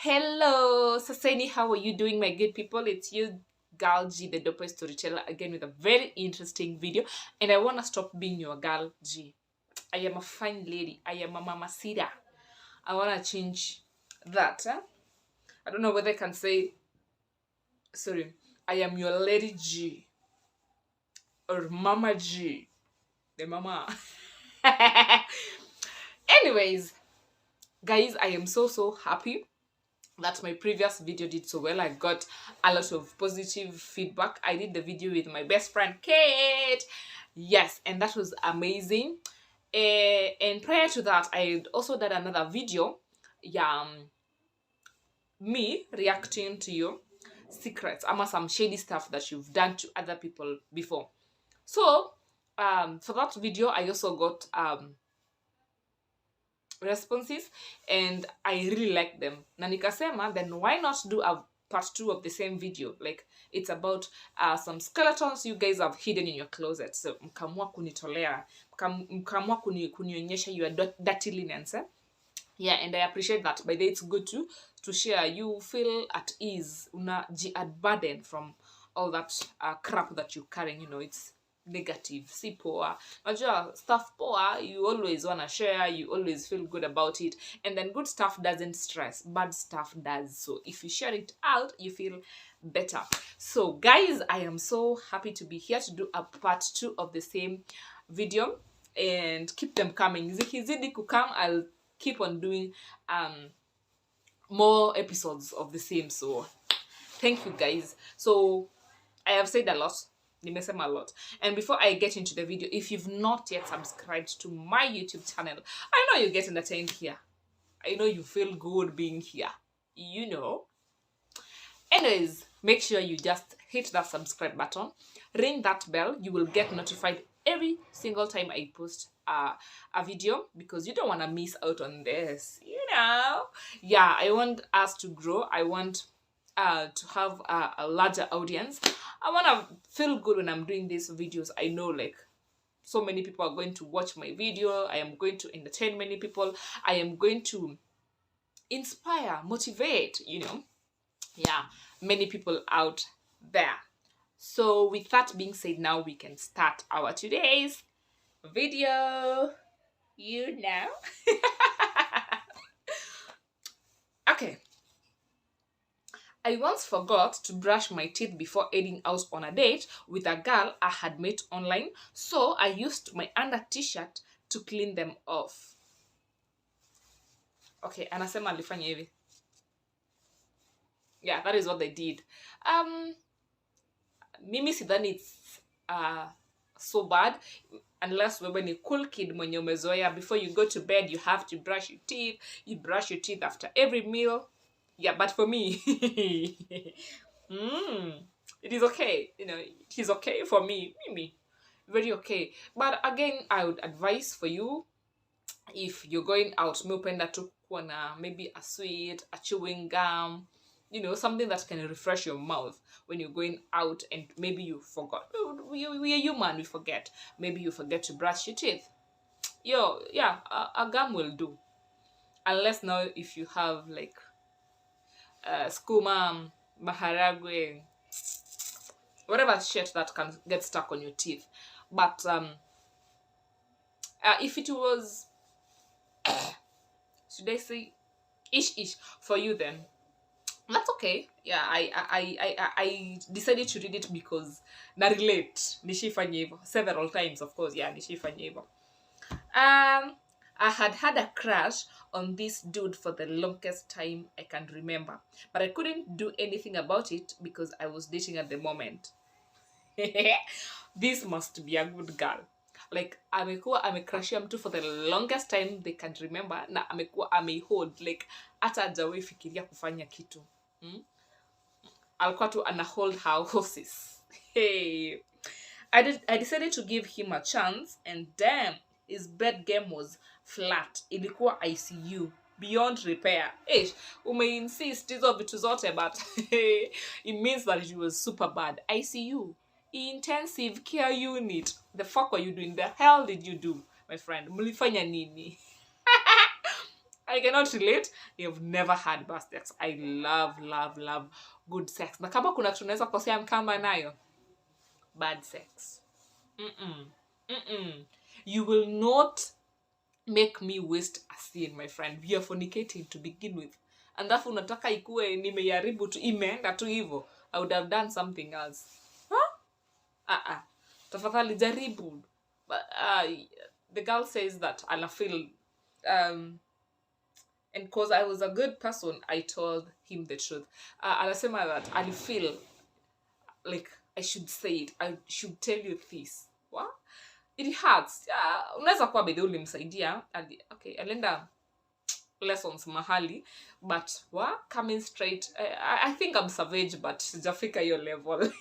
Hello, Saseni, how are you doing, my good people? It's you, Girl G, the dope storyteller, again with a very interesting video. And I want to stop being your Girl G. I am a fine lady. I am a mamacita. I want to change that. I don't know whether I can say, sorry, I am your Lady G or Mama G. The mama. Anyways, guys, I am so happy that my previous video did so well. I got a lot of positive feedback. I did the video with my best friend Kate. Yes, and that was amazing. And prior to that, I also did another video. Yeah, me reacting to your secrets, ama some shady stuff that you've done to other people before. So, for that video, I also got responses and I really like them. Na nikasema, then why not do a part 2 of the same video? Like, it's about some skeletons you guys have hidden in your closet. So mkamua kunitolea, mkamua kunionyesha your dirty linens. Yeah, and I appreciate that. By the way, it's good to share. You feel at ease, at burden from all that crap that you're carrying. You know, it's negative, si poor. Najua stuff poor, you always want to share, you always feel good about it, and then good stuff doesn't stress, bad stuff does. So if you share it out, you feel better. So guys, I am so happy to be here to do a part 2 of the same video, and keep them coming. Zikizidi kukam, I'll keep on doing more episodes of the same. So thank you guys. So I have said a lot. Nimesema a lot. And before I get into the video, if you've not yet subscribed to my YouTube channel, I know you get entertained here. I know you feel good being here. You know. Anyways, make sure you just hit that subscribe button, ring that bell. You will get notified every single time I post a video, because you don't want to miss out on this, you know. Yeah, I want us to grow. I want to have a larger audience. I want to feel good when I'm doing these videos. I know, like, so many people are going to watch my video. I am going to entertain many people. I am going to inspire, motivate, you know. Yeah, many people out there. So with that being said, now we can start our today's video. You know. Okay. I once forgot to brush my teeth before heading out on a date with a girl I had met online, so I used my under t-shirt to clean them off. Okay, anasema alifanya hivi. Yeah, that is what they did. Mimi sidhani it's so bad, unless wewe ni cool kid mwenye umezoea. Before you go to bed, you have to brush your teeth. You brush your teeth after every meal. Yeah, but for me, it is okay. You know, it is okay for me. Mimi, very okay. But again, I would advise for you, if you're going out, meupenda tu kuwa na maybe a sweet, a chewing gum, you know, something that can refresh your mouth when you're going out, and maybe you forgot. We are human, we forget. Maybe you forget to brush your teeth. Yeah, a gum will do. Unless now if you have like skuma, maharagwe, whatever shit that can get stuck on your teeth. But if it was should I say ish for you, then that's okay. Yeah, I decided to read it because na relate nishifanya hivyo several times, of course. Yeah, nishifanya hivyo. I had a crush on this dude for the longest time I can remember, but I couldn't do anything about it because I was dating at the moment. This must be a good girl. Like, amekuwa amecrushia mtu for the longest time they can remember, na amekuwa amehold, like, hata hajawahi fikiria kufanya kitu. Alikuwa tu ana hold her horses. Hey, I decided to give him a chance, and damn, his bed game was flat. Ilikuwa ICU, beyond repair. Umeinsist hizo vitu zote, but it means that it was super bad. ICU, intensive care unit. The fuck were you doing? The hell did you do, my friend? Mlifanya nini? I cannot relate. You've never had bad sex. I love good sex. Na kama kuna tunaweza kosea mkamba nayo, bad sex. You will not make me waste a scene, my friend. We are fornicating to begin with. And that unataka ikue nimeharibu tu imeenda tu hivyo. I would have done something else. Huh? Tafadhali jaribu. But the girl says that and I feel and because I was a good person, I told him the truth. Anasema that I feel like I should say it. I should tell you this. What? It hurts. Unaweza kuwa bidii ulimsaidia. Okay, alienda lessons mahali, but coming straight, I think I'm savage, but sijafika your level.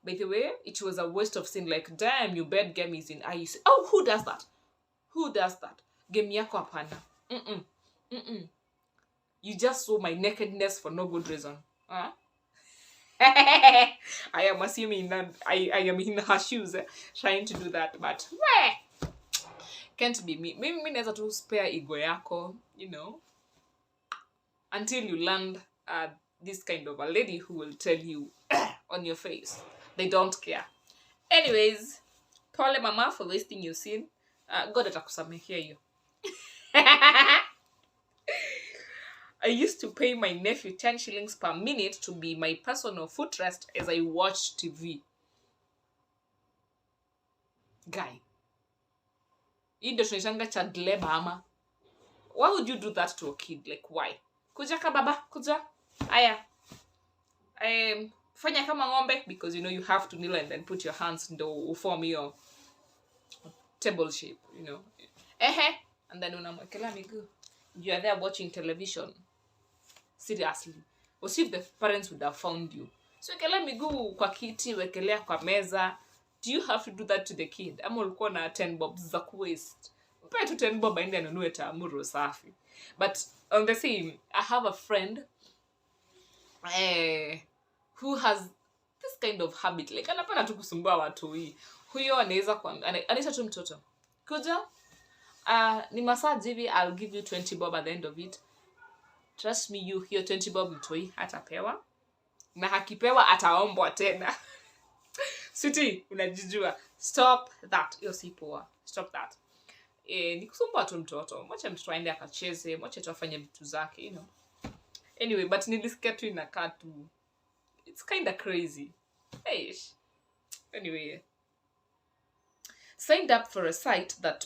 By the way, it was a waste of sin. Like, damn, your bed game is in ice. Oh, who does that? Who does that? Game yako hapana. You just saw my nakedness for no good reason. Huh? I am assuming that I am in her shoes trying to do that, but can't be me. Maybe naweza tu spare ego yako, you know, until you land this kind of a lady who will tell you on your face they don't care. Anyways, pole mama for wasting your sin. God atakusamehea you. I used to pay my nephew 10 shillings per minute to be my personal footrest as I watched TV. Guy. Hii ndio tunaitanga child labor ama. Why would you do that to a kid? Like, why? Kuja ka baba, kuja. Aya. Fanya kama ng'ombe, because you know you have to kneel and then put your hands in the form your table shape, you know. And then unamwekela miguu. You are there watching television. Seriously. Or see if the parents would have found you. So wekela miguu kwa kiti, wekelea kwa meza. Do you have to do that to the kid? Ama ulikuwa na 10 bob za kuwaste. Mpe tu 10 bob aende anunue taamuro safi. But on the same, I have a friend who has this kind of habit. Like, anapenda tu kusumbua watu hii. Huyo anaweza kwa anaita tu mtoto. Kuja, ni massage hivi, I'll give you 20 bob at the end of it. Trust me, you hiyo 20 bob mtoi hatapewa. Na hakipewa ataombwa tena. Sweetie, unajijua. Stop that. Hiyo si poa. Stop that. Ni kusumbua tu mtoto. Mwache mtoto aende akacheze, mwache tu afanye vitu zake, you know. Anyway, but nilisikia tu inakaa tu. It's kind of crazy. Eish. Anyway, signed up for a site that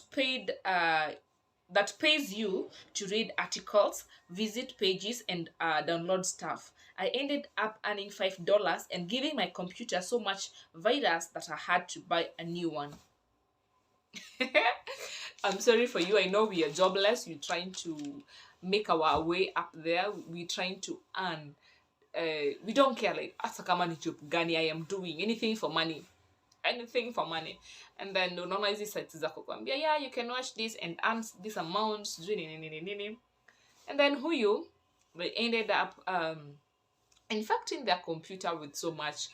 pays you to read articles, visit pages, and download stuff. I ended up earning $5 and giving my computer so much virus that I had to buy a new one. I'm sorry for you. I know we are jobless. We're trying to make our way up there. We're trying to earn. We don't care, like, asa kama ni job gani, I am doing anything for money. Anything for money. And then unaona hizi sites za kukwambia, yeah, you can watch this and earn this amount. And then they ended up infecting their computer with so much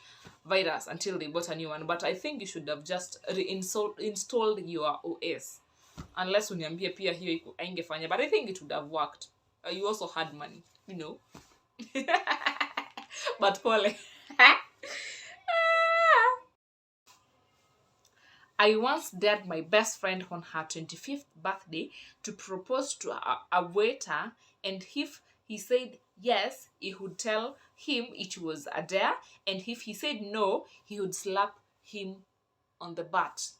virus until they bought a new one. But I think you should have just installed your OS. Unless uniambie pia hiyo haingefanya. But I think it would have worked. You also had money, you know. But pole. I once dared my best friend on her 25th birthday to propose to a waiter, and if he said yes, he would tell him it was a dare, and if he said no, he would slap him on the butt.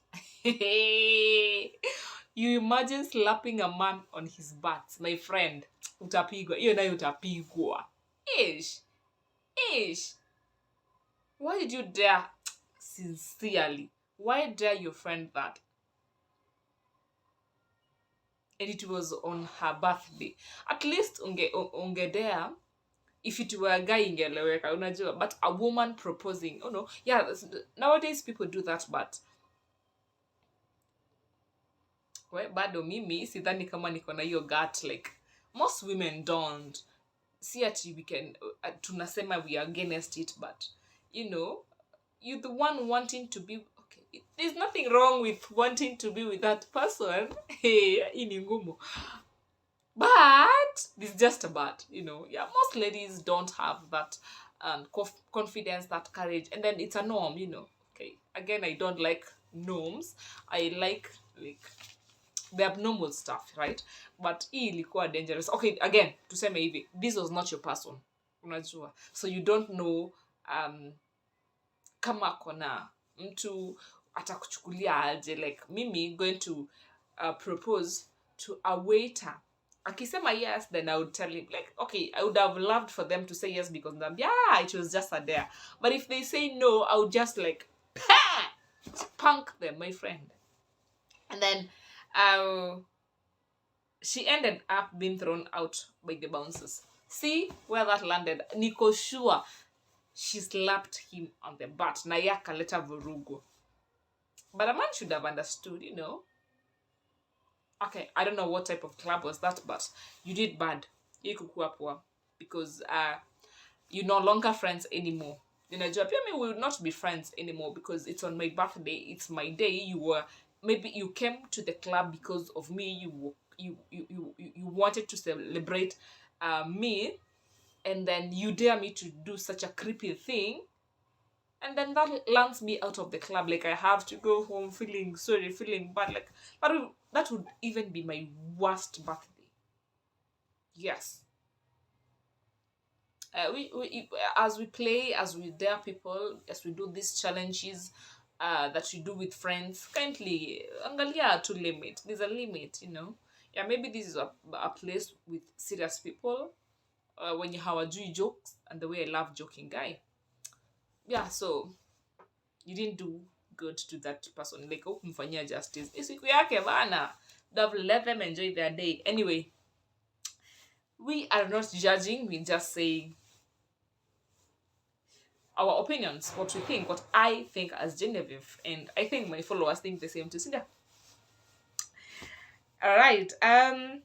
You imagine slapping a man on his butt, my friend. Utapigwa. Iyo nayo utapigwa. Ish. Why did you dare? Sincerely. Why dare your friend that? And it was on her birthday. At least unge dare. If it were a guy ingeleweka, unajua. But a woman proposing. Oh no. Yeah, nowadays people do that, but bado mimi sidhani kama niko na hiyo gut. Like, most women don't. See ati we can tunasema we are against it, but you know, you're the one wanting to be okay. there's nothing wrong with wanting to be with that person. Hey, ini ngumu. But it's just a but, yeah, most ladies don't have that confidence, that courage, and then it's a norm, okay, again, I don't like norms. I like the abnormal stuff, right? But hii ilikuwa dangerous. Okay, again, tuseme hivi, this was not your person, unajua, so you don't know kama kona mtu atakuchukulia aje. Like mimi going to propose to a waiter, akisema yes, then I would tell him, like, okay, I would have loved for them to say yes because yeah, it was just a dare. But if they say no, I would just like spunk them, my friend. And then she ended up being thrown out by the bouncers. See where that landed? Niko sure she slapped him on the butt. Na ya kaleta vurugu. But a man should have understood, Okay, I don't know what type of club was that, but you did bad. Because you're no longer friends anymore. We will not be friends anymore because it's on my birthday. It's my day. Maybe you came to the club because of me. You wanted to celebrate me, and then you dare me to do such a creepy thing, and then that lands me out of the club. Like, I have to go home feeling sorry, feeling bad. Like, that would even be my worst birthday. Yes. We as we play, as we dare people, as we do these challenges that we do with friends, kindly angalia to limit. There's a limit, Yeah, maybe this is a place with serious people when you hawajui jokes, and the way I love joking guy. Yeah, so you didn't do good to that person. Like, kumfanyia justice. Isiku yake bana. Let them enjoy their day. Anyway, we are not judging. We're just saying our opinions, what we think, what I think as Genevieve, and I think my followers think the same to Cinda. All right. I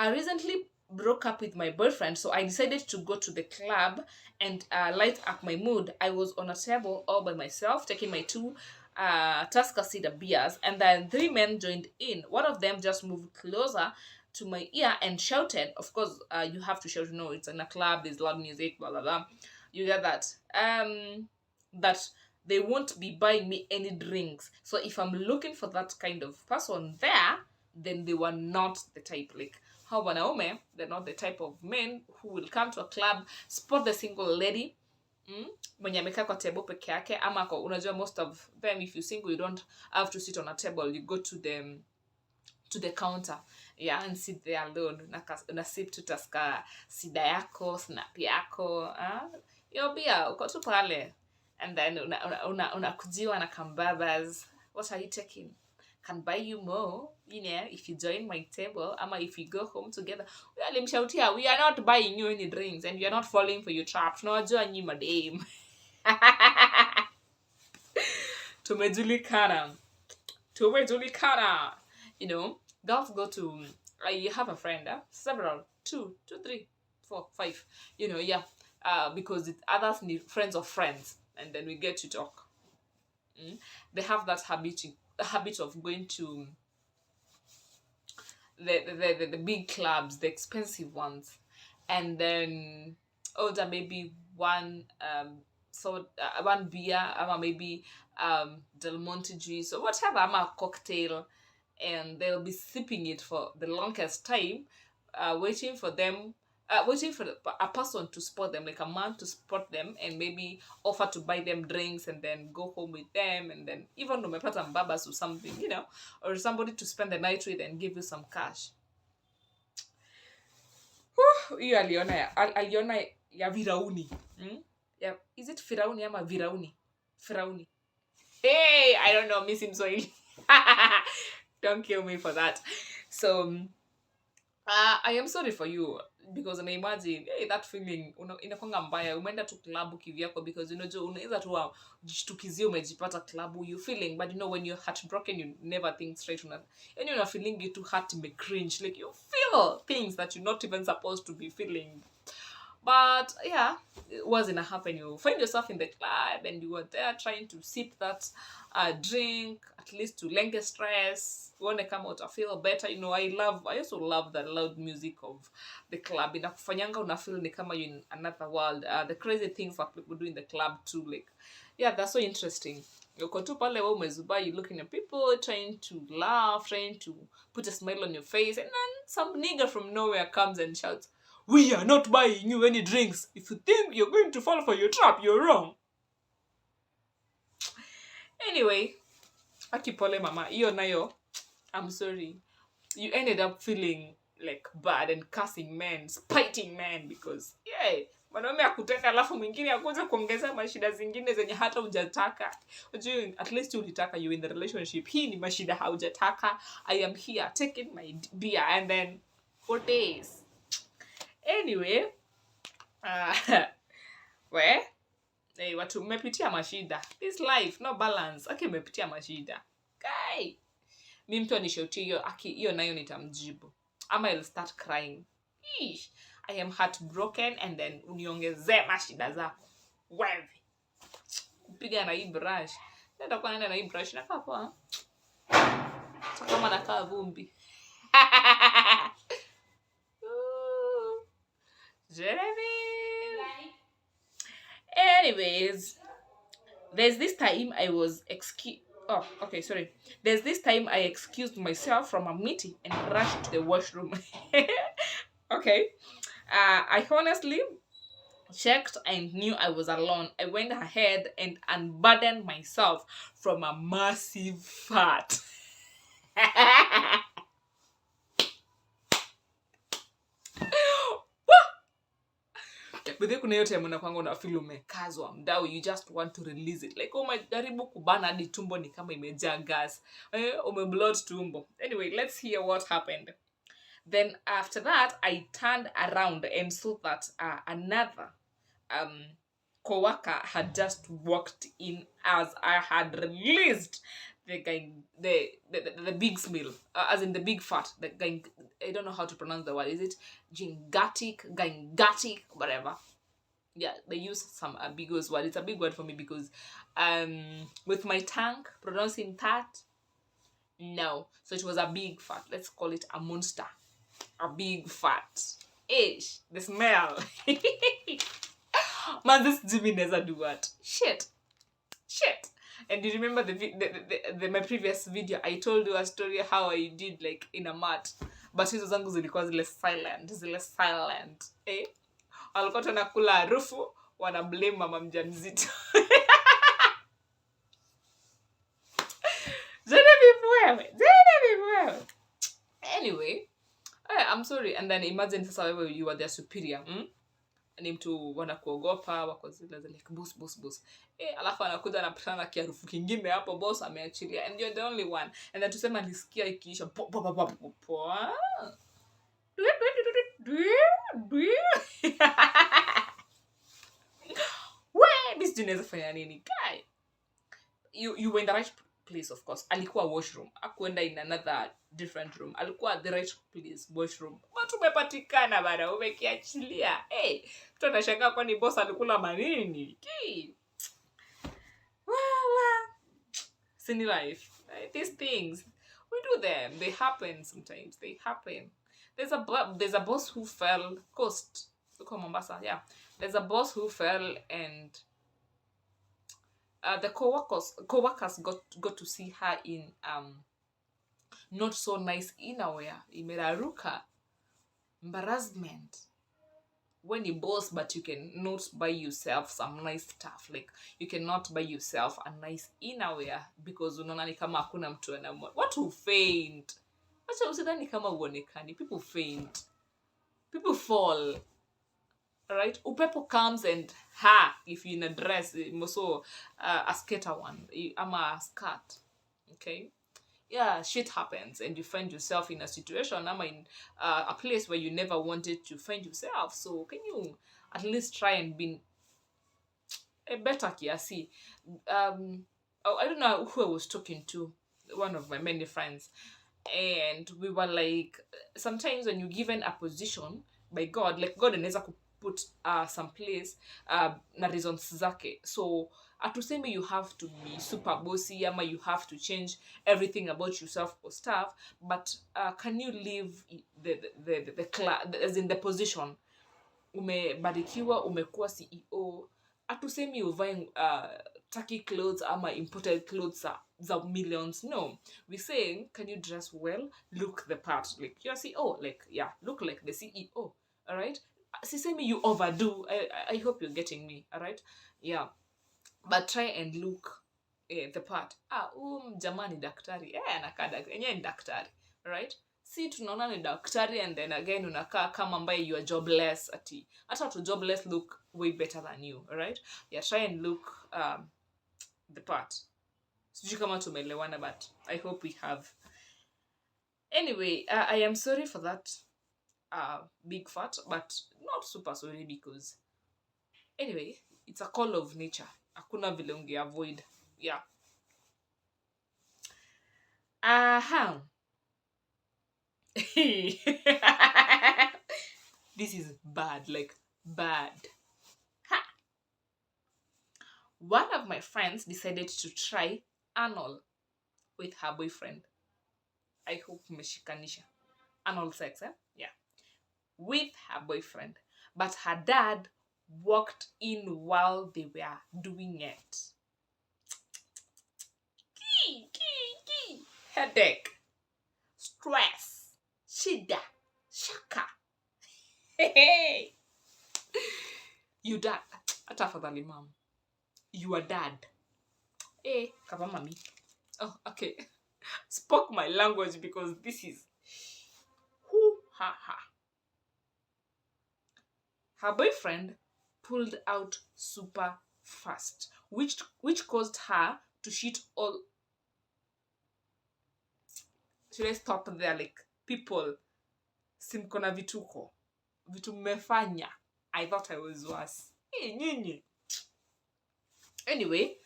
recently broke up with my boyfriend, so I decided to go to the club and light up my mood. I was on a table all by myself, taking my 2 Tusker Cedar beers, and then 3 men joined in. One of them just moved closer to my ear and shouted. Of course, you have to shout. It's in a club, there's loud music, blah blah blah. You get that. That they won't be buying me any drinks. So if I'm looking for that kind of person there, then they were not the type. Like, how wanaume, they're not the type of men who will come to a club, spot the single lady mwenye amekaa kwa table peke yake, ama unajua most of them, if you're single, you don't have to sit on a table. You go to the counter, yeah, and sit there alone. Una sip tu Tusker Cedar yako, snap yako, yo bia uko tu pale, and then unakujiwa na kambabas. What are you taking? Can buy you more, if you join my table, ama if you go home together. We are not buying you any drinks, and you are not falling for your trap. Tunajua nyi madame. Tumejulikana. Girls go to, I have a friend, several, 2, 3, 4, 5, yeah, because others need friends of friends, and then we get to talk. They have that habit of going to the big clubs, the expensive ones, and then order maybe one beer, or maybe Del Monte juice or whatever, a cocktail, and they'll be sipping it for the longest time, waiting for a person to spot them, like a man to spot them, and maybe offer to buy them drinks and then go home with them, and then even umepata mbabas or something, or somebody to spend the night with and give you some cash. Hiyo aliona ya Virauni. Yeah, is it Firauni ama Virauni? Firauni. Hey, I don't know, Miss Swahili. Don't kill me for that. So I am sorry for you, because I imagine that feeling inakwanga mbaya. Umeenda tu klabu kivyako because unaweza tu jishtukizie umejipata klabu, you feeling, but when you're heartbroken, you never think straight. And you're feeling it too heart me cringe, like you feel things that you're not even supposed to be feeling. But yeah, it wasn't happen. You find yourself in the club and you were there trying to sip that drink, at least to lengthen stress. You want to come out, I feel better. You know, I also love the loud music of the club. Inakufanyanga una feel ni kama you're in another world. The crazy things that people do in the club too, like, yeah, that's so interesting. Uko tu pale wewe umezuba, you looking at people trying to laugh, trying to put a smile on your face, and then some nigger from nowhere comes and shouts, "We are not buying you any drinks. If you think you're going to fall for your trap, you're wrong." Anyway, akipole mama, iyo nayo, I'm sorry. You ended up feeling like bad and cursing men, spiting men, because yeah, mwanaume akutenda alafu mwingine akuja kuongeza mashida zingine zenye hata hujataka. Unajua, at least ulitaka, you in the relationship. Hii ni mashida haujataka. I am here taking my beer and then 4 days. Anyway, watu mmepitia mashida. This life no balance. Mmepitia mashida. Guy, mi mtu anishautie hiyo nayo nitamjibu. Ama I'll start crying. Eesh, I am heartbroken, and then uniongezee mashida zako. Wewe. Kupiga na hii brush. Nenda kwa nenda na hii brush na kapa. Kama nakaa vumbi. Jeremy. Anyways, there's this time I excused myself from a meeting and rushed to the washroom. Okay. I honestly checked and knew I was alone. I went ahead and unburdened myself from a massive fart. But kuna yote ya mwana kwangu na feel umekazwa mdau, you just want to release it, like umejaribu kubana hadi tumbo ni kama imejaa gas, umebloat tumbo. Anyway, let's hear what happened. Then after that, I turned around and saw that another coworker had just walked in as I had released the big smell, as in the big fart. The guy, I don't know how to pronounce the word. Is it gangatic, whatever? Yeah, they use some ambiguous word. It's a big word for me because with my tongue pronouncing that, no. So it was a big fart. Let's call it a monster. A big fat. Ish, the smell. Man, this Jimmy never do what? Shit. And you remember my previous video, I told you a story how I did like in a mat, but hizo zangu zilikuwa zile silent. Walikuwa tunakula harufu, wana blame mama mjamzito. Anyway, I'm sorry. And then imagine sasa wewe you are their superior. Ni mtu wanakuogopa, wako zile like boss. Alafu anakuja anapatana na kiharufu kingine hapo, boss ameachilia, and you're the only one. And then tuseme nisikia ikiisha this tunaweza fanya nini guy? You were in the right place, of course. Alikuwa washroom, akuenda in another different room. Alikuwa the right place, washroom. But umepatikana bana, umekiachilia. Mtu anashangaa kwani boss alikula manini? Sini life. These things, we do them. They happen sometimes. They happen. There's a boss who fell coast. Mombasa, yeah. There's a boss who fell, and the co-workers got to see her in not so nice innerwear. Imeraruka. Embarrassment. When you boss, but you cannot buy yourself some nice stuff. Like, you cannot buy yourself a nice innerwear because unaona ni kama hakuna mtu anamwona. Watu faint. Acha usidhani kama uonekani. People faint. People fall. Alright? Upepo comes and if you're in a dress, also a skater one, ama a skirt. Okay? Yeah, shit happens and you find yourself in a situation, ama in a place where you never wanted to find yourself. So can you at least try and be a better kiasi? I don't know who I was talking to, one of my many friends, and we were like, sometimes when you're given a position by God, like God anaweza put some place na reasons zake. So atusemi you have to be super bossy ama you have to change everything about yourself or stuff, but can you leave the class, as in the position umebarikiwa, umekuwa CEO, atusemi uvae tacky clothes ama imported clothes za millions. No, we're saying can you dress well, look the part, like you're CEO, like yeah, look like the CEO. All right, sisemi you overdo. I hope you're getting me. All right, yeah, but try and look the part. Jamani daktari anakaa daktari, ni daktari, right? Si tunaona ni daktari and then again unakaa kama ambaye you are jobless. Ati hata watu jobless look way better than you, right? Yeah, try and look the part. Sijui kama tumeelewana, but I hope we have. Anyway, I am sorry for that big fat, but not super sorry, because anyway, it's a call of nature. Hakuna vile ungeavoid. Yeah. This is bad, like bad. Ha! One of my friends decided to try anal with her boyfriend. I hope umeshikanisha. Anal sex, yeah. With her boyfriend. But her dad walked in while they were doing it. Headache, stress, shida, shaka. Hey. You dad. Atafadhali mom. You are dad. Hey, kama mami. Oh, okay. Spoke my language because this is ha ha. Her boyfriend pulled out super fast, which caused her to shit all. Should I stop there? Like, people, simkona vituko. Vitu mmefanya. I thought I was worse. Hey, nyinyi. Anyway,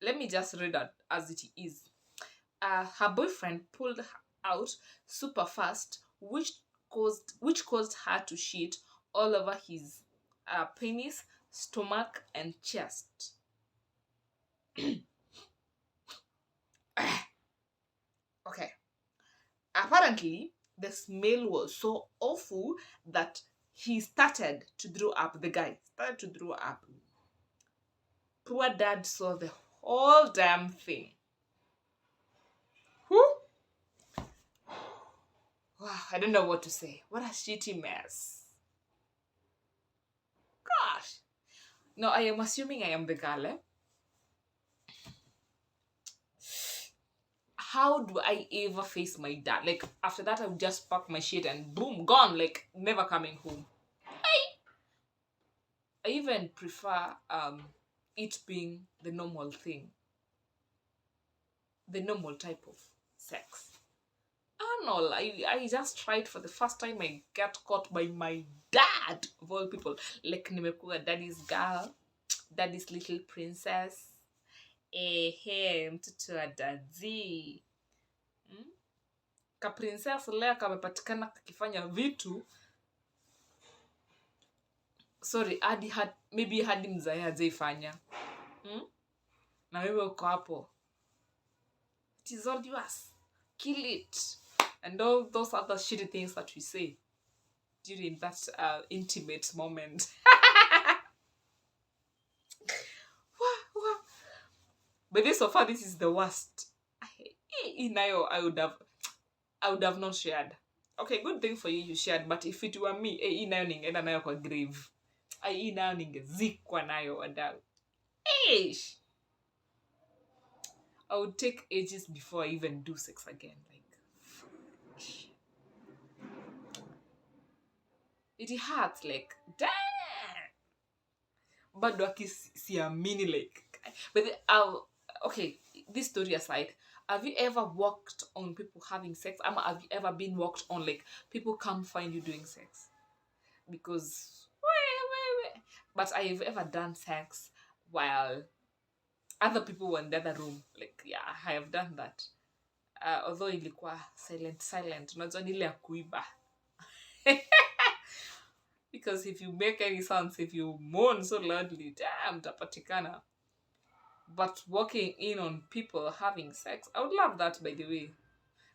let me just read it as it is. Her boyfriend pulled out super fast, which caused her to shit all over his penis, stomach, and chest. Okay. Apparently, the smell was so awful that he started to throw up. The guy started to throw up. Poor dad saw the whole damn thing. Whew. Wow, I don't know what to say. What a shitty mess. Gosh. No, I am assuming I am the girl, eh? How do I ever face my dad? Like, after that, I would just pack my shit and boom, gone. Like, never coming home. I even prefer it being the normal thing. The normal type of sex. Anal, I just tried for the first time. I got caught by my dad, of all people. Like, nimekuwa daddy's girl, daddy's little princess. Mtoto wa daddy. Ka princess leo kamepatikana kakifanya vitu. Sorry, maybe hadi mzae hajaifanya. Na wewe uko hapo. It is all yours. Kill it. And all those other shitty things that we say during that intimate moment. But so far, this is the worst. Inayo, I would have not shared. Okay, good thing for you, you shared. But if it were me, inayo ningeenda nayo kwa grave. Inayo ningezikwa nayo wadau. Eish! I would take ages before I even do sex again. Like, it hurts, like, damn. But siamini, like, but okay, this story aside, have you ever walked on people having sex? Have you ever been walked on, like, people come find you doing sex? Because but I have ever done sex while other people were in the other room. Like, yeah, I have done that. Although ilikuwa silent. Unajua ni ile ya kuiba. Because if you make any sounds, if you moan so loudly, damn, tapatikana. But walking in on people having sex, I would love that, by the way.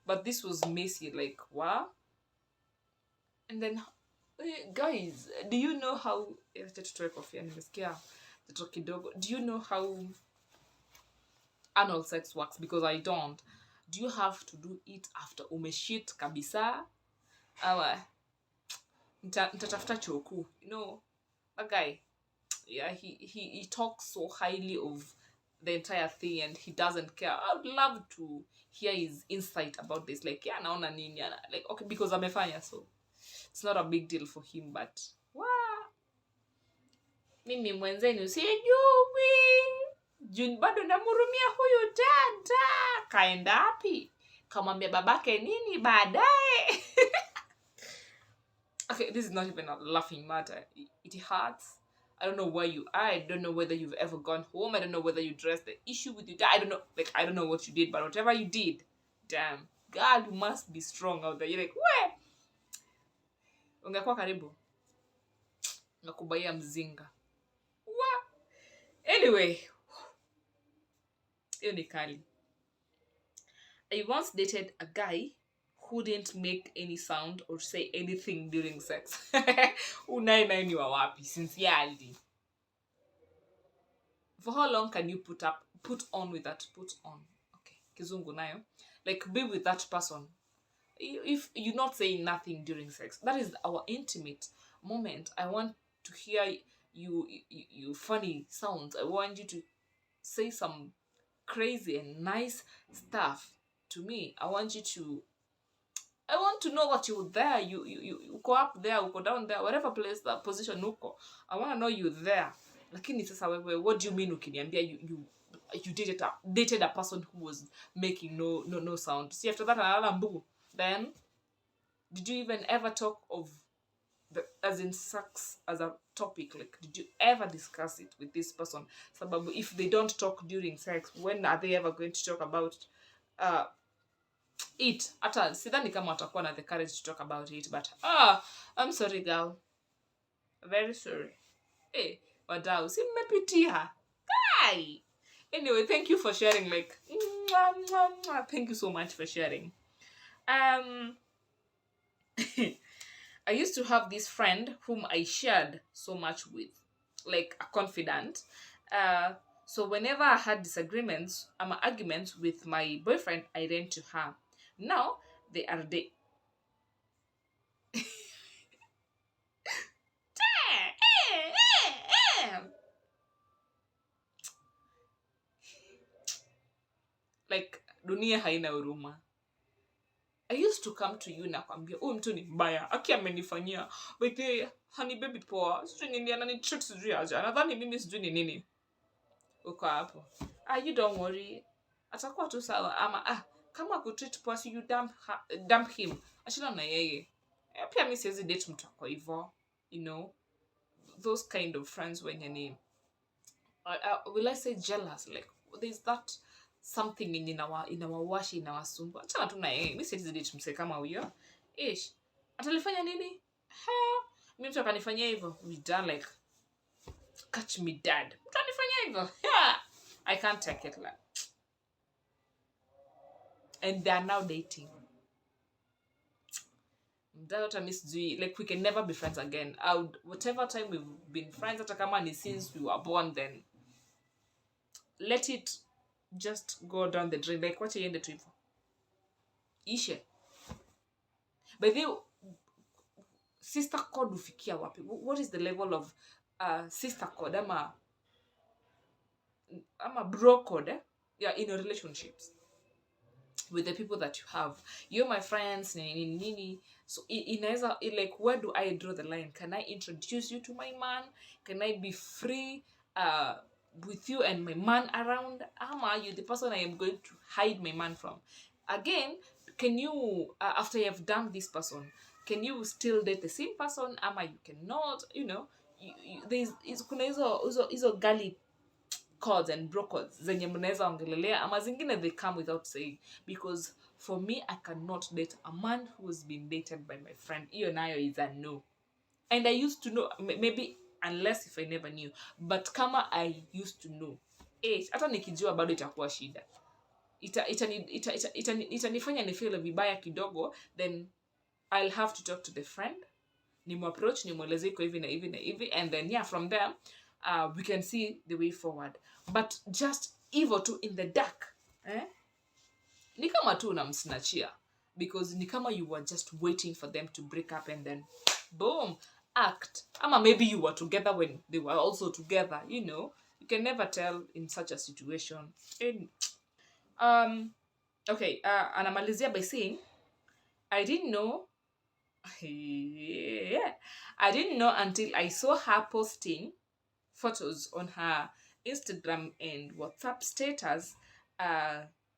But this was messy, like, wow. And then, guys, do you know how... Do you know how anal sex works? Because I don't. Do you have to do it after umeshit kabisa? Awa, nitatafuta choku. You know, that guy, yeah, he talks so highly of the entire thing and he doesn't care. I would love to hear his insight about this. Like, yeah, naona nini, like, okay, because amefanya, so it's not a big deal for him, but wow. Mimi mwenzenu sijui. Jun bado namurumia huyu dada. Kaenda wapi? Kamwambia babake nini baadaye? Okay, this is not even a laughing matter. It hurts. I don't know where you are. I don't know whether you've ever gone home. I don't know whether you addressed the issue with your dad. I don't know. Like, I don't know what you did, but whatever you did, damn, God must be strong out there. You're like, where? Ungekuwa karibu. Nakubaya mzinga. What? Anyway, hiyo ni kali. I once dated a guy who didn't make any sound or say anything during sex. Unaina ni wa wapi sincerely. For how long can you put on with that? Put on. Okay. Kizungu nayo. Like, be with that person. If you're not saying nothing during sex, that is our intimate moment. I want to hear you funny sounds. I want you to say some crazy and nice stuff to me. I want to know that you're there. You go up there, you go down there, whatever place, that position uko. I want to know you're there. Lakini sasa wewe, what do you mean ukiniambia you dated a person who was making no sound? See, after that another mbu. Then did you even ever talk of as in sex as a topic? Like, did you ever discuss it with this person? Sababu, if they don't talk during sex, when are they ever going to talk about it? Hata sidhani kama watakuwa na the courage to talk about it, but I'm sorry girl, very sorry. Hey, wadau, si mmepitia. Hi. Anyway, thank you for sharing. Like, thank you so much for sharing. I used to have this friend whom I shared so much with, like a confidant. So whenever I had disagreements, arguments with my boyfriend, I ran to her. Now they are like, dunia haina huruma. I used to come to you na kwambia, mtu ni mbaya, aki amenifanyia. But honey baby poa, sijui nini anani treat sijui aje. Anadhani mimi sijui ni nini. Uko hapo. You don't worry. Atakuwa tu sawa. Ama kama kutreat poa, si you dump him. Ashina na yeye. Pia mimi siwezi date mtu kwa hivyo. You know, those kind of friends when you will I say jealous? Like, there's that something in our washi, in our sumbu. Achana tu na yeye. Mimi siwezi date mse kama huyo. Atalifanya nini? Mimi mtu akanifanyia hivyo. We done, like, catch me dead. Mtu anifanyia hivyo. I can't take it, like. And they are now dating. Like, we can never be friends again. Whatever time we've been friends, hata kama ni since we were born, then let it just go down the drain. Like, wacha iende tu hivyo. Ishe. By the way, sister code ufikia wapi? What is the level of sister code? Ama bro code, yeah, in your relationships with the people that you have. You're my friends, nini. So inaweza, like, where do I draw the line? Can I introduce you to my man? Can I be free with you and my man around? Ama you the person I am going to hide my man from? Again, can you after you have done this person, can you still date the same person? Ama you cannot, you know. Kuna hizo gali codes and bro codes zenye mnaweza ongelelea, ama zingine they come without saying. Because for me, I cannot date a man who's been dated by my friend. Iyo nayo is a no. And I used to know, maybe unless if I never knew, but kama I used to know, hata nikijua bado itakuwa shida. Itanifanya nifeel vibaya kidogo, then I'll have to talk to the friend, approach, nimweleze iko hivi na hivi na hivi, and then yeah, from there we can see the way forward. But just hivyo tu in the dark, ni kama tu unamsnatchia, because ni kama you were just waiting for them to break up and then boom, act. Ama maybe you were together when they were also together, you know. You can never tell in such a situation. Okay, anamalizia by saying, I didn't know yeah, I didn't know until I saw her posting photos on her Instagram and WhatsApp status,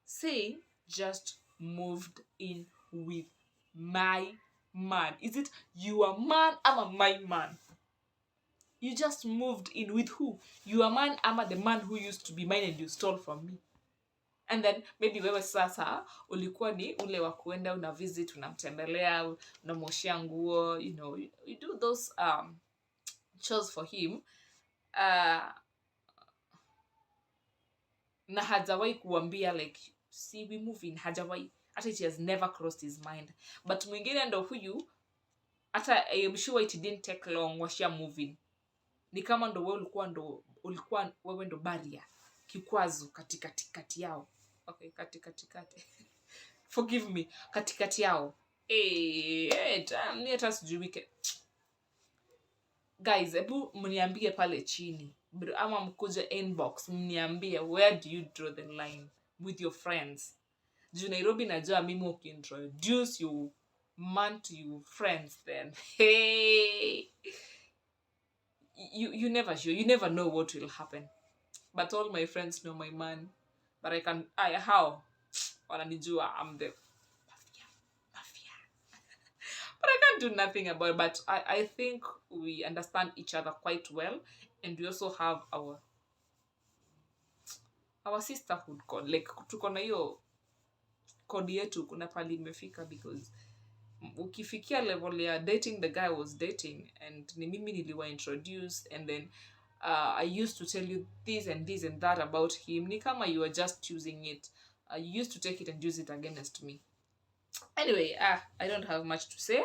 saying just moved in with my man. Is it your man ama my man? You just moved in with who? Your man ama the man who used to be mine and you stole from me? And then maybe wewe sasa ulikuwa ni ule wa kuenda una visit, unamtembelea, unamwoshia nguo, you know, you do those chores for him, na hajawahi kuambia like, see we move in, hajawahi, hata it has never crossed his mind. But mwingine ndo huyu, hata I am sure it didn't take long, washia moving. Ni kama ndo wewe ulikuwa wewe ndo barrier, kikwazo katikati yao. Okay, katikati. Forgive me, katikati yao. Ni hata sijui guys, ebu mniambie pale chini, ama mkuje inbox mniambie, where do you draw the line with your friends? Juu Nairobi najua mimi ukiintroduce you man to your friends, then hey, you never know what will happen. But all my friends know my man. But how? Wananijua, I'm the mafia. But I can't do nothing about it. But I think we understand each other quite well. And we also have our sisterhood code. Like, tuko na hiyo kodi yetu kuna pali imefika, because ukifikia level ya dating the guy I was dating, and ni mimi niliwa introduced, and then I used to tell you this and this and that about him, ni kama you are just choosing it. You used to take it and use it against me. Anyway, I don't have much to say,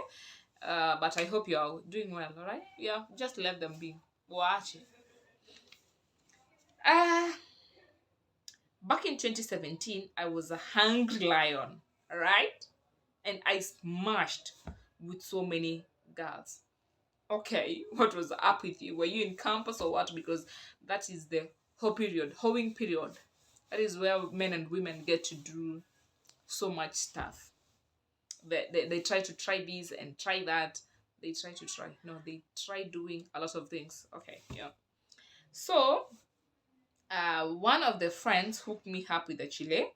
but I hope you are doing well, alright? Yeah, just let them be. Watch it. Back in 2017, I was a hungry lion, alright? And I smashed with so many girls. Okay, what was up with you? Were you in campus or what? Because that is the hoeing period. That is where men and women get to do so much stuff. They try to try this and try that. They try doing a lot of things. Okay, yeah. So, one of the friends hooked me up with a chile.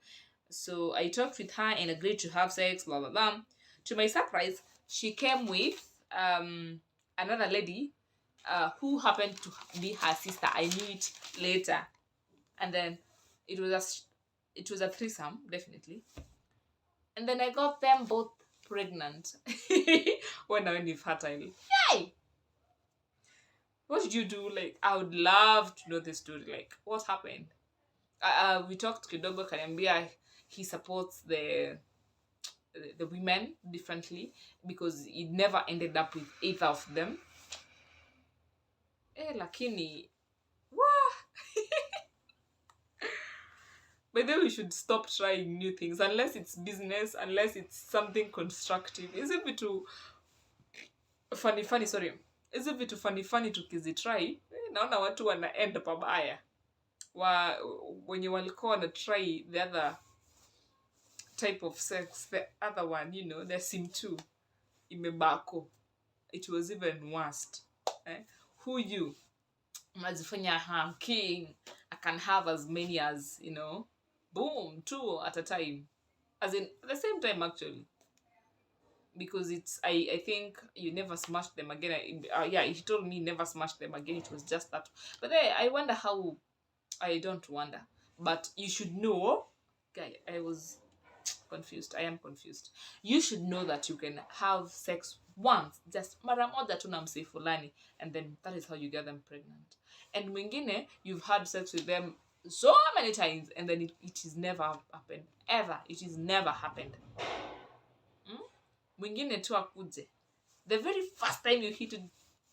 So I talked with her and agreed to have sex, blah, blah, blah. To my surprise, she came with another lady who happened to be her sister. I knew it later. And then it was a threesome, definitely. And then I got them both pregnant when I went fertile. Yay! What did you do? Like, I would love to know the story. Like, what happened? We talked kidogo, kaniambia he supports the women differently, because it never ended up with either of them. Lakini by the way, we should stop trying new things unless it's business, unless it's something constructive. Is it vitu funny sorry, is it vitu funny tukizitry, naona watu wana end pabaya. Wenye walikuwa wana try the other type of sex, the other one, you know, the sim 2 imebako, it was even worst. Who you mazifanya I'm king, I can have as many as, you know, boom, 2 at a time, as in at the same time actually, because it's I think you never smashed them again. Yeah, he told me never smashed them again, it was just that. But I wonder how. I don't wonder, but you should know, guy, I was confused. I am confused. You should know that you can have sex once, just mara moja tu na msee fulani, and then that is how you get them pregnant. And mwingine, you've had sex with them so many times, and then it is never happened. Ever. It is never happened. Mwingine tu akuje. The very first time you hit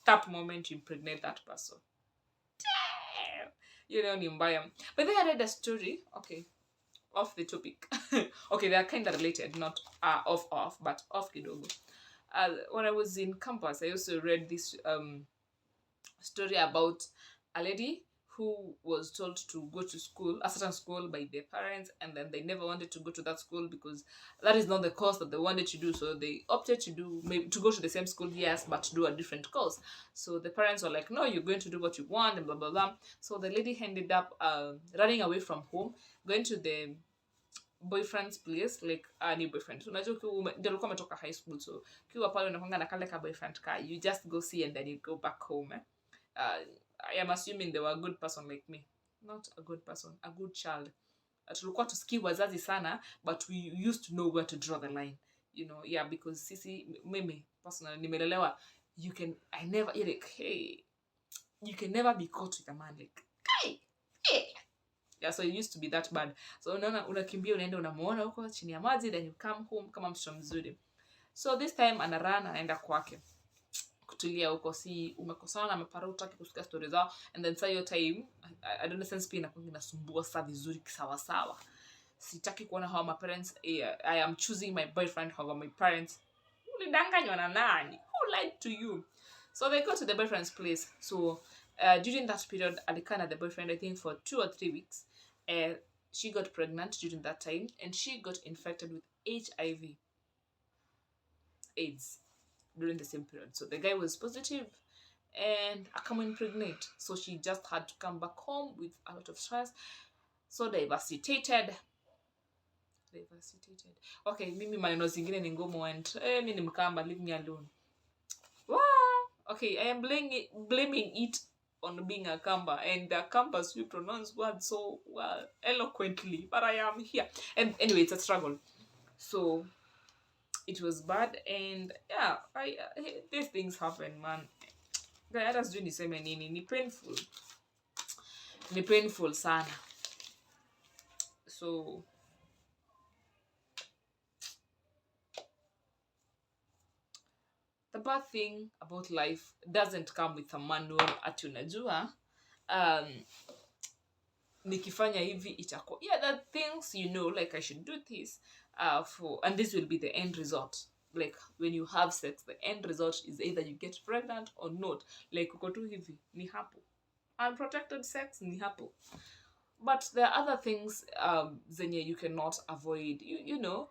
that moment, you impregnate that person. Damn! You know, ni mbaya. But then I read a story, okay, off the topic. Okay, they are kind of related, not off, but off kidogo. When I was in campus, I also read this story about a lady who was told to go to school, a certain school, by their parents, and then they never wanted to go to that school because that is not the course that they wanted to do. So they opted to go to the same school, yes, but to do a different course. So the parents were like, no, you're going to do what you want, and blah blah blah. So the lady ended up running away from home, going to the boyfriend's place, like a new boyfriend. Unajua ndio alikuwa ametoka high school, so kiwa pale unapanga na kale ka boyfriend ka, you just go see and then you go back home. I am assuming they were a good person like me. Not a good person, a good child. Tulikuwa tusikii wazazi sana, but we used to know where to draw the line. You know, yeah, because sisi, mimi, personally, nimelelewa, you can never be caught with a man like, hey. Yeah, so it used to be that bad. So unaona, unakimbia unaenda unamuona huko chini ya maji, then you come home kama mtoto mzuri. So this time anarun anaenda kwake kutulia huko, si umekosana na mapara, utaki kusikia stories zao, and then say your time adolescence pia inakuwa inasumbua saa vizuri kisawa sawa. Sitaki kuona how my parents, I am choosing my boyfriend over my parents. Ulidanganywa na nani? Who lied to you? So they go to the boyfriend's place. So during that period, alikaa na the boyfriend, I think for 2 or 3 weeks. She got pregnant during that time, and she got infected with HIV, AIDS, during the same period. So the guy was positive and impregnate. So she just had to come back home with a lot of stress. So devastated. Okay, mimi maneno zingine ni ngumu, and mimi ni mkamba, leave me alone. Wow. Okay, I am blaming it on being a Kamba, and the Kambas we pronounce words so well, eloquently, but I am here. And anyway, it's a struggle. So it was bad, and yeah, these things happen, man. Hata sijui niseme nini, ni painful sana. So the bad thing about life doesn't come with a manual ati unajua nikifanya hivi itakuwa, yeah, the things you know, like I should do this and this will be the end result. Like when you have sex, the end result is either you get pregnant or not. Like uko tu hivi ni hapo, unprotected sex ni hapo. But there are other things zenye you cannot avoid. You know,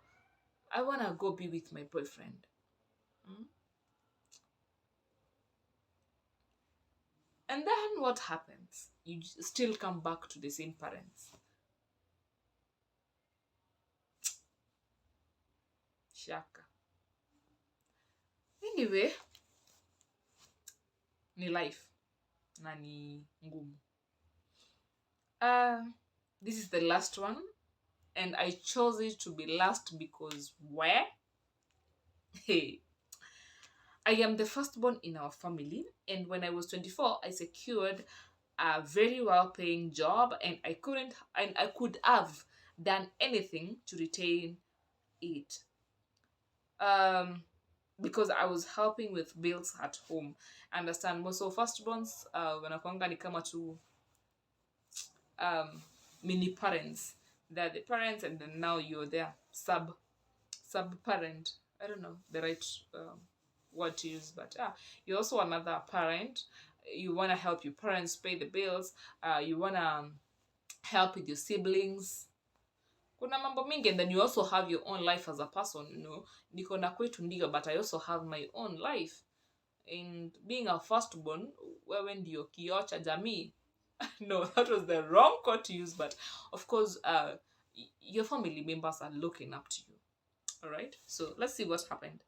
I wanna go be with my boyfriend. And then what happens? You still come back to the same parents. Shaka. Anyway, ni life. Na ni ngumu. This is the last one. And I chose it to be last because where? Hey. I am the firstborn in our family, and when I was 24, I secured a very well-paying job, and I could have done anything to retain it. Because I was helping with bills at home. Understand? Most of firstborns, wanakuanga ni kama tu mini parents. They're the parents, and then now you're their sub parent. I don't know the right word to use, but you're also another parent. You want to help your parents pay the bills. You want to help with your siblings. Kuna mambo mingi, and then you also have your own life as a person, you know. Niko na kwetu ndio, but I also have my own life. And being a firstborn, wewe ndio kioo cha jamii. No, that was the wrong word to use, but of course, your family members are looking up to you. All right, so let's see what happened.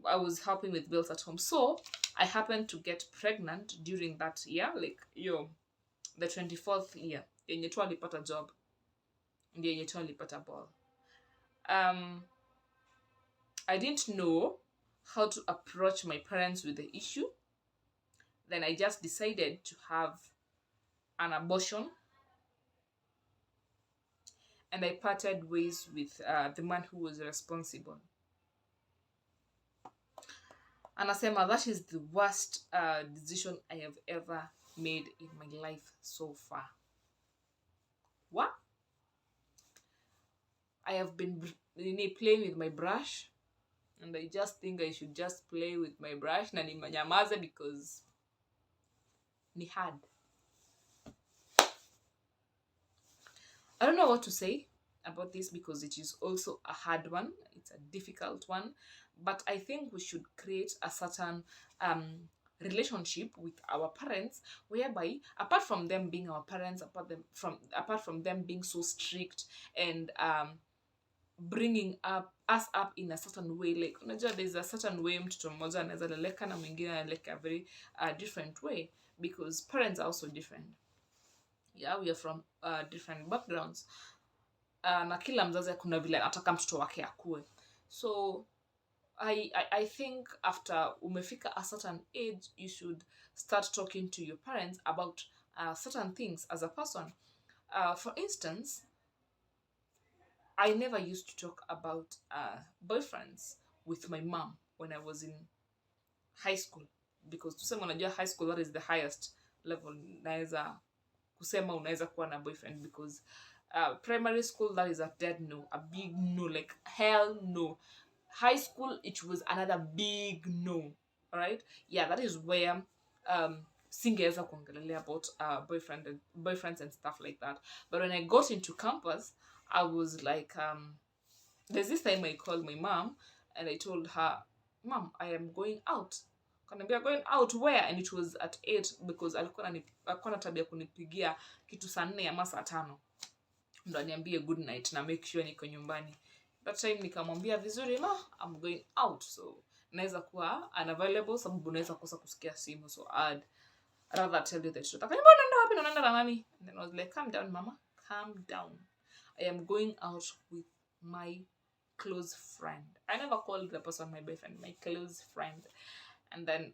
I was helping with bills at home, so I happened to get pregnant during that year, like the 24th year. Yenye tu alipata job. ndio yenye tu alipata ball. I didn't know how to approach my parents with the issue. Then I just decided to have an abortion, and I parted ways with the man who was responsible. Anasema that is the worst decision I have ever made in my life so far. What? I have been playing with my brush, and I just think I should just play with my brush na nimanyamaze because ni hard. I don't know what to say about this because it is also a hard one. It's a difficult one, but I think we should create a certain relationship with our parents whereby, apart from them being our parents, apart from them being so strict and bringing us up in a certain way, like unajua there's a certain way mtoto mmoja anaweza leleka na mwingine analeleka a very different way, because parents are also different. Yeah, we are from different backgrounds. Na kila mzazi kuna vile anataka mtoto wake akue. So I think after umefika a certain age, you should start talking to your parents about certain things as a person. For instance, I never used to talk about boyfriends with my mom when I was in high school, because tuseme unajua high school, that is the highest level naweza kusema unaweza kuwa na boyfriend, because primary school, that is a dead no, a big no, like hell no. High school, it was another big no. All right, yeah, that is where singeweza kuongelelea about boyfriends and stuff like that. But when I got into campus, I was like, there's this time I called my mom and I told her, Mom, I am going out. Kaniambia, going out where? And it was at 8, because alikuwa na tabia kunipigia kitu saa 4 ama saa 5 ndo aniambie good night na make sure niko nyumbani. That time nikamwambia vizuri, ma, I'm going out, so naweza kuwa unavailable sababu naweza kosa kusikia simu, so I'd rather tell you the truth. Akaniambia, unaenda wapi? Unaenda na nani? And then I was like, calm down mama, calm down. I am going out with my close friend. I never called the person my boyfriend, my close friend. And then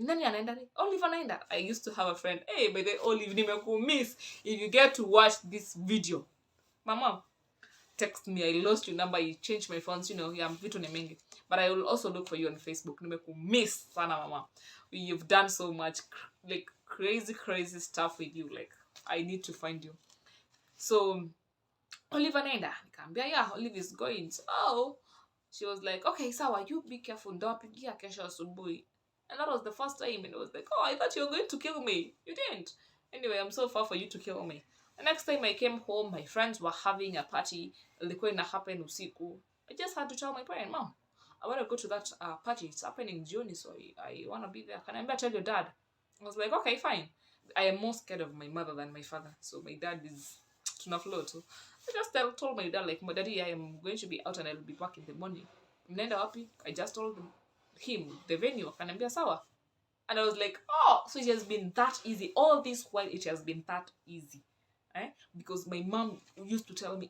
nani anaenda? Olive anaenda. I used to have a friend, hey, by the Olive, nimekumiss. If you get to watch this video, mama, text me. I lost your number. You changed my phones, you know, yeah, vitu ni mingi. But I will also look for you on Facebook. Nimekumiss sana mama. You've done so much like crazy stuff with you. Like, I need to find you. So Olive anaenda. Nikamwambia, yeah, Olive is going. So she was like, okay, sawa, you be careful, ndawapigia kesho asubuhi. And that was the first time, and I was like, oh, I thought you were going to kill me. You didn't. Anyway, I'm so far for you to kill me. The next time I came home, my friends were having a party. Ilikuwa ina happen usiku. I just had to tell my parents, Mom, I want to go to that party. It's happening June, so I want to be there. Can I tell your dad? I was like, okay, fine. I am more scared of my mother than my father. So my dad is tunaflow too. I just told my dad, like, Daddy, I am going to be out and I will be back in the morning. Mnaenda wapi? I just told him the venue. Akaniambia sawa. And I was like, oh, so it has been that easy. All this while it has been that easy. Because my mom used to tell me,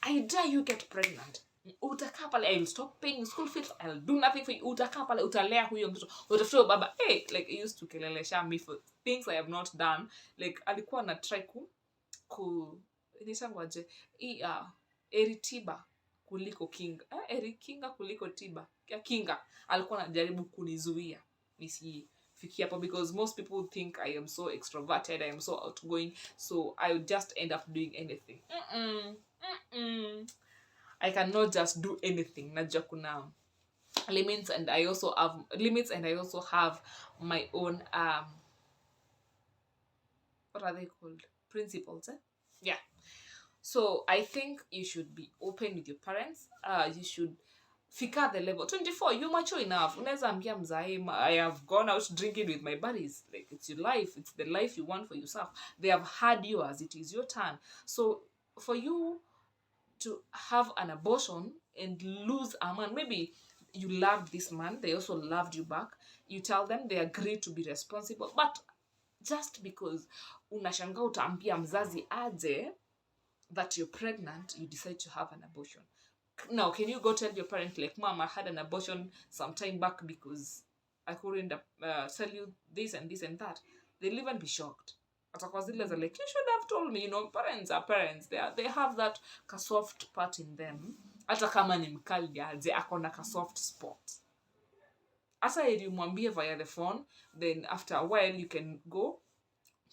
I dare you get pregnant. Utakaa pale, I will stop paying school fees. I'll do nothing for you. Utakaa pale, utalea huyo mtoto. Utafuta baba. Like, he used to kelelesha me for things I have not done. Like, alikuwa na try nisangwaje eri tiba kuliko kinga, eri kinga kuliko tiba ya kinga. Alikuwa anajaribu kunizuia nisifikie hapo, because most people think I am so extroverted, I am so outgoing, so I would just end up doing anything. I cannot just do anything. Najua kuna limits, and I also have my own what are they called, principles, yeah. So I think you should be open with your parents. You should fika the level 24. You're mature enough. Unaweza ambia mzae, I have gone out drinking with my buddies. Like, it's your life. It's the life you want for yourself. They have had yours. It is your turn. So for you to have an abortion and lose a man, maybe you loved this man, they also loved you back. You tell them, they agree to be responsible. But just because unashanga utaambia mzazi aje, that you're pregnant, you decide to have an abortion. Now, can you go tell your parent, like, Mom, I had an abortion some time back because I couldn't tell you this and this and that? They'll even be shocked. Atakuwa zile za like, you should have told me. Parents are parents. They have that soft part in them. Hata kama ni mkali aje, akona ka soft spot. Asa ili umwambie via the phone, then after a while you can go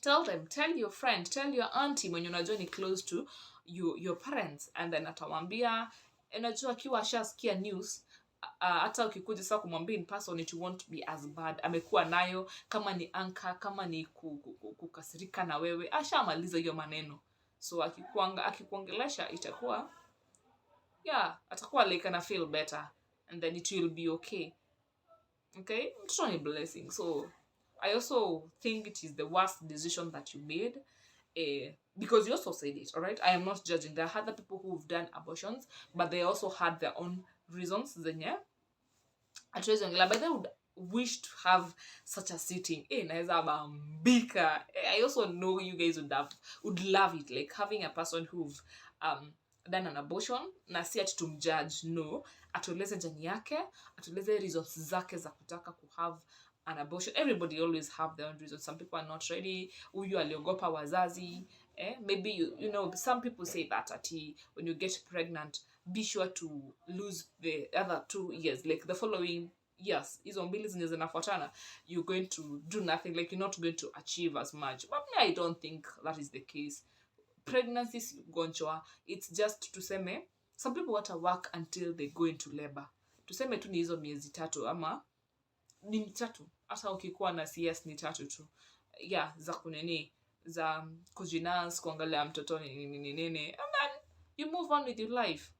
tell them, tell your friend, tell your auntie when unajua ni close to your parents, and then atawambia. Unajua akiwa ashasikia news, hata ukikuja sasa kumwambia in person, it won't be as bad. Amekuwa nayo, kama ni anka, kama ni kukasirika na wewe, ashamaliza hiyo maneno. So akikuongelesha itakuwa, yeah, atakuwa like ana feel better, and then it will be okay. Okay, it's only a blessing. So I also think it is the worst decision that you made, because you also said it. All right, I am not judging. There are other people who've done abortions, but they also had their own reasons. Then yeah, but they would wish to have such a sitting. I also know you guys would love it, like having a person who've done an abortion, na si ati tumjudge, no, atueleze jani yake, atueleze reasons zake za kutaka have an abortion. Everybody always have their own reasons. Some people are not ready. Huyu aliogopa wazazi. Maybe you know, some people say that when you get pregnant, be sure to lose the other 2 years, like the following years. Hizo mbili zenye zinafuatana, you're going to do nothing, like you're not going to achieve as much. But me, I don't think that is the case. Pregnancy is ugonjwa. It's just tuseme, some people want to work until they go into labor. Tuseme tu ni hizo miezi 3 ama ni 3, hata ukikuwa na CS ni 3 tu. Yeah, za kunene, za kujinance, kuangalia mtoto nini, and then you move on with your life.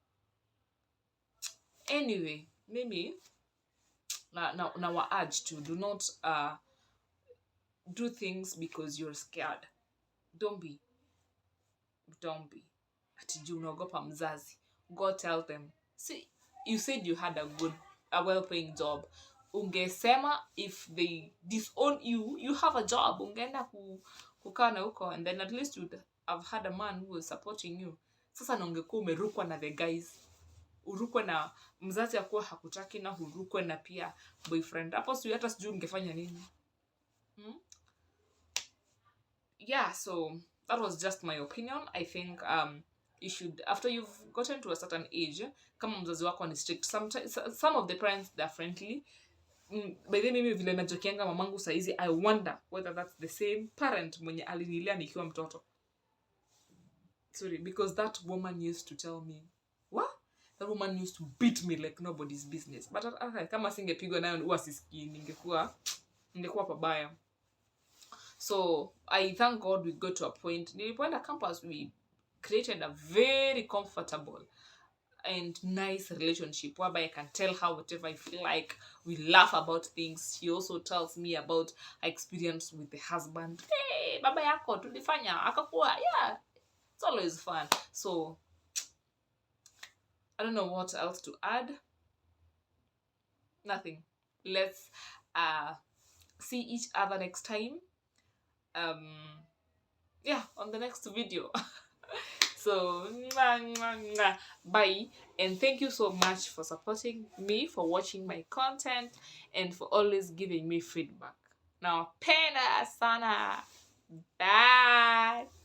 Anyway, maybe na wa urge to do not do things because you're scared. Don't be. Ati juu unaogopa mzazi. Go tell them. See, you said you had a well-paying job. Ungesema, if they disown you, you have a job. Ungeenda kukaa na huko, and then at least you'd have had a man who was supporting you. Sasa na ungekuwa umerukwa na the guys. Urukwe na mzazi akuwa hakutaki, na urukwe na pia boyfriend. Hapo sijui hata sijui ungefanya nini. Yeah, so that was just my opinion. I think you should, after you've gotten to a certain age, kama mzazi wako ni strict, some of the parents, they're friendly. By the way, mimi vile najokianga mamangu saizi, I wonder whether that's the same parent mwenye alinilia nikiwa mtoto. Sorry, because that woman used to tell me, what? That woman used to beat me like nobody's business. But kama singepigwa nayo huwa sisikii, ningekuwa pabaya. So I thank God we got to a point. Nilipoenda campus, we created a very comfortable and nice relationship whereby I can tell her whatever I feel like. We laugh about things. She also tells me about her experience with the husband. Hey, baba yako tulifanya akakuwa. Yeah, it's always fun. So I don't know what else to add. Nothing. Let's see each other next time. Yeah, on the next video. So bye, and thank you so much for supporting me, for watching my content, and for always giving me feedback. Now penda sana. Bye.